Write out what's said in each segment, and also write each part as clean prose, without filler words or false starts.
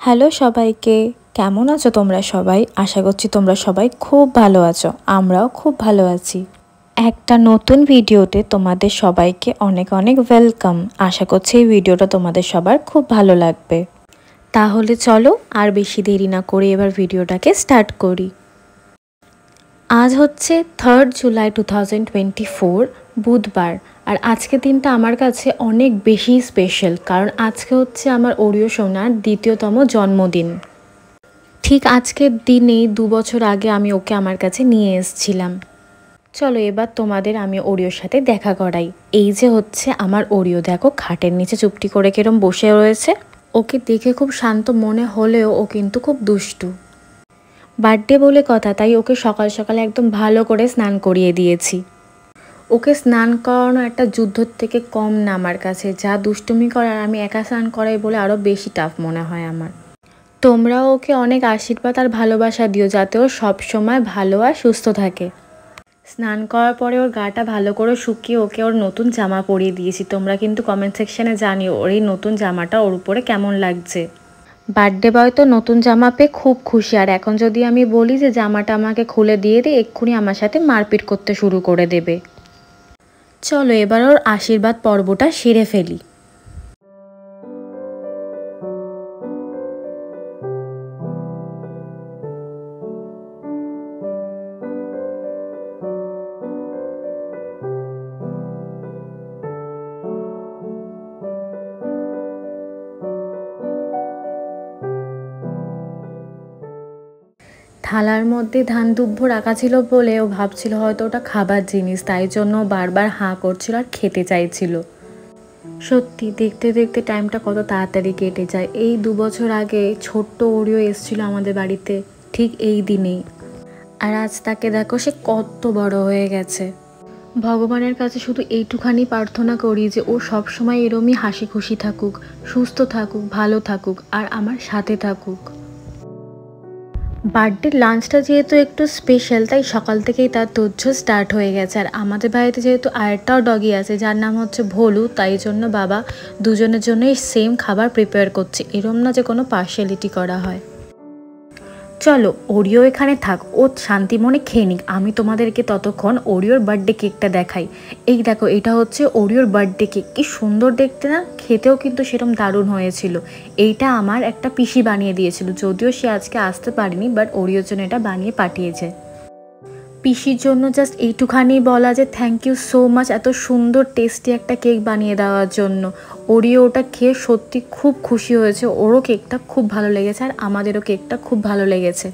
Hello সবাইকে, কেমন আছো তোমরা সবাই? আশা করছি তোমরা সবাই খুব ভালো আছো। আমরাও খুব ভালো আছি। একটা নতুন ভিডিওতে তোমাদের সবাইকে অনেক অনেক ওয়েলকাম। আশা করছি এই ভিডিওটা তোমাদের সবার খুব ভালো লাগবে। তাহলে চলো আর বেশি দেরি না করে এবার ভিডিওটাকে স্টার্ট করি। আজ হচ্ছে 3 জুলাই 2024 বুধবার। আর আজকের দিনটা আমার কাছে অনেক বেশি স্পেশাল, কারণ আজকে হচ্ছে আমার ওরিও সোনার দ্বিতীয়তম জন্মদিন। ঠিক আজকের দিনেই 2 বছর আগে আমি ওকে আমার কাছে নিয়ে এসেছিলাম। চলো এবার তোমাদের আমি ওরিওর সাথে দেখা করাই। এই যে হচ্ছে আমার ওরিও, দেখো খাটের নিচে চুপটি করে কিরম বসে রয়েছে। ওকে দেখে খুব শান্ত মনে হলেও ও কিন্তু খুব দুষ্টু। বার্থডে বলে কথা, তাই ওকে সকাল সকালে একদম ভালো করে স্নান করিয়ে দিয়েছি। ওকে স্নান করানো একটা যুদ্ধর থেকে কম না আমার কাছে। যা দুষ্টুমি করার আমি একা স্নান করাই বলে আরও বেশি টাফ মনে হয় আমার। তোমরাও ওকে অনেক আশীর্বাদ আর ভালোবাসা দিও, যাতে ও সবসময় ভালো আর সুস্থ থাকে। স্নান করার পরে ওর গাটা ভালো করে শুকিয়ে ওকে ওর নতুন জামা পরিয়ে দিয়েছি। তোমরা কিন্তু কমেন্ট সেকশানে জানিও ওর এই নতুন জামাটা ওর উপরে কেমন লাগছে। বার্থডে বয় তো নতুন জামা পেয়ে খুব খুশি, আর এখন যদি আমি বলি যে জামাটা আমাকে খুলে দিয়ে দে, এক্ষুনি আমার সাথে মারপিট করতে শুরু করে দেবে। চলো এবার ওর আশীর্বাদ পর্বটা সেরে ফেলি। থালার মধ্যে ধান দুব্বো রাখা ছিল বলে ও ভাবছিল হয়তো ওটা খাবার জিনিস, তাই জন্য বারবার হাঁ করছিল আর খেতে চাইছিল। সত্যি দেখতে দেখতে টাইমটা কত তাড়াতাড়ি কেটে যায়। এই 2 বছর আগে ছোট্ট ওরিও এসেছিল আমাদের বাড়িতে, ঠিক এই দিনেই। আর আজ তাকে দেখো সে কত বড় হয়ে গেছে। ভগবানের কাছে শুধু এইটুখানি প্রার্থনা করি যে ও সবসময় এরমই হাসি খুশি থাকুক, সুস্থ থাকুক, ভালো থাকুক আর আমার সাথে থাকুক। বার্থডে লাঞ্চটা যেহেতু একটু স্পেশাল, তাই সকাল থেকেই তার তোড়জোড় স্টার্ট হয়ে গেছে। আর আমাদের বাড়িতে যেহেতু আরেকটাও ডগি আছে যার নাম হচ্ছে ভোলু, তাই জন্য বাবা দুজনের জন্যই সেম খাবার প্রিপেয়ার করছে। এরম না যে কোনো পার্শিয়ালিটি করা হয়। চলো ওরিও এখানে থাক, ও শান্তি মনে খেয়ে নিক। আমি তোমাদেরকে ততক্ষণ ওরিওর বার্থডে কেকটা দেখাই। এই দেখো, এটা হচ্ছে ওরিওর বার্থডে কেক। কি সুন্দর দেখতে না, খেতেও কিন্তু সেরকম দারুণ হয়েছিল। এইটা আমার একটা পিসি বানিয়ে দিয়েছিল, যদিও সে আজকে আসতে পারেনি, বাট ওরিওর জন্য এটা বানিয়ে পাঠিয়েছে। পিসির জন্য জাস্ট এইটুখানি বলা যে থ্যাংক ইউ সো মাচ, এত সুন্দর টেস্টি একটা কেক বানিয়ে দেওয়ার জন্য। ওরিও ওটা খেয়ে সত্যি খুব খুশি হয়েছে, ওরও কেকটা খুব ভালো লেগেছে আর আমাদেরও কেকটা খুব ভালো লেগেছে।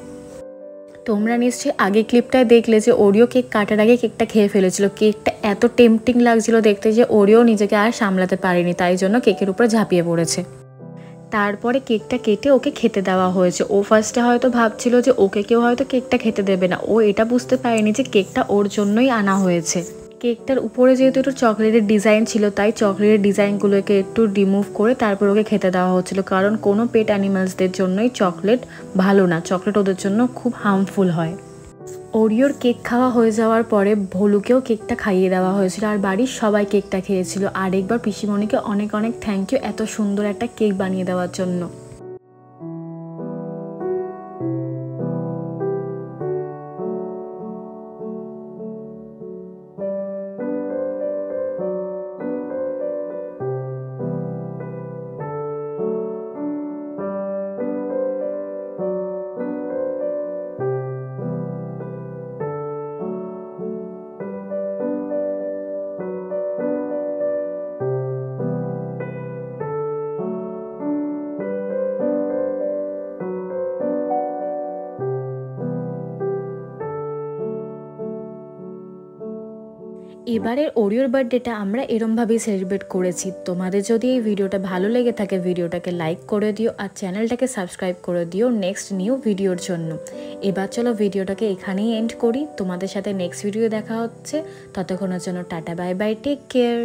তোমরা নিশ্চয়ই আগে ক্লিপটায় দেখলে যে ওরিও কেক কাটার আগে কেকটা খেয়ে ফেলেছিল। কেকটা এত টেম্পটিং লাগছিল দেখতে যে ওরিও নিজেকে আর সামলাতে পারেনি, তাই জন্য কেকের উপরে ঝাঁপিয়ে পড়েছে। তারপরে কেকটা কেটে ওকে খেতে দেওয়া হয়েছে। ও ফার্স্টে হয়তো ভাবছিল যে ওকে কেউ হয়তো কেকটা খেতে দেবে না, ও এটা বুঝতে পারেনি যে কেকটা ওর জন্যই আনা হয়েছে। কেকটার উপরে যেহেতু একটু চকলেটের ডিজাইন ছিল, তাই চকলেটের ডিজাইনগুলোকে একটু রিমুভ করে তারপর ওকে খেতে দেওয়া হচ্ছিল, কারণ কোনো পেট অ্যানিমালসদের জন্যই চকলেট ভালো না, চকলেট ওদের জন্য খুব হার্মফুল হয়। ওরিওর কেক খাওয়া হয়ে যাওয়ার পরে ভোলুকেও কেকটা খাইয়ে দেওয়া হয়েছিল, আর বাড়ির সবাই কেকটা খেয়েছিল। আরেকবার পিসিমণিকে অনেক অনেক থ্যাংক ইউ এত সুন্দর একটা কেক বানিয়ে দেওয়ার জন্য। এবারের ওরিওর বার্থডেটা আমরা এরমভাবেই সেলিব্রেট করেছি। তোমাদের যদি এই ভিডিওটা ভালো লেগে থাকে, ভিডিওটাকে লাইক করে দিও আর চ্যানেলটাকে সাবস্ক্রাইব করে দিও নেক্সট নিউ ভিডিওর জন্য। এবার চলো ভিডিওটাকে এখানেই এন্ড করি। তোমাদের সাথে নেক্সট ভিডিও দেখা হচ্ছে, ততক্ষণের জন্য tata bye bye, take care.